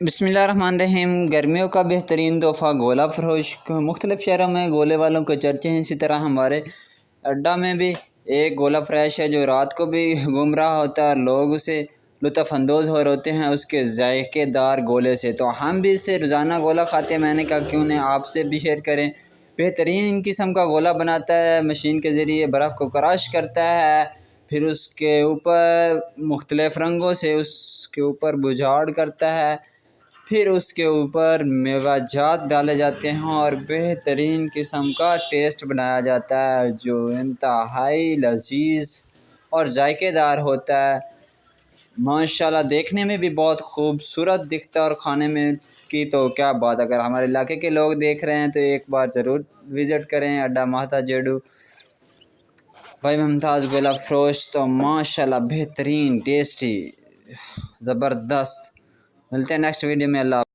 बिस्मिल्लाहिर्रहमानिर्रहीम। गर्मियों का बेहतरीन तोहफ़ा गोला फ़रोश। मुख्तलिफ़ शहरों में गोले वालों के चर्चे हैं। इसी तरह हमारे अड्डा में भी एक गोला फ़रोश है जो रात को भी घूम रहा होता है और लोग उसे लुत्फ़अंदोज़ हो रहे होते हैं उसके जायकेदार गोले से। तो हम भी इससे रोज़ाना गोला खाते हैं। मैंने कहा क्यों नहीं आपसे भी शेयर करें। बेहतरीन किस्म का गोला बनाता है, मशीन के ज़रिए बर्फ़ को क्रश करता है, फिर उसके ऊपर मुख्तलिफ़ रंगों से उसके ऊपर बुझाड़ करता है, फिर उसके ऊपर मेवाजात डाले जाते हैं और बेहतरीन किस्म का टेस्ट बनाया जाता है जो इंतहाई लजीज और जायकेदार होता है। माशाल्लाह देखने में भी बहुत खूबसूरत दिखता है और खाने में की तो क्या बात। अगर हमारे इलाके के लोग देख रहे हैं तो एक बार ज़रूर विज़िट करें अड्डा महता जेडू भाई मुमताज़ गोला फ़रोश। तो माशाल्लाह बेहतरीन टेस्टी ज़बरदस्त। मिलते हैं नेक्स्ट वीडियो में। अल्लाह।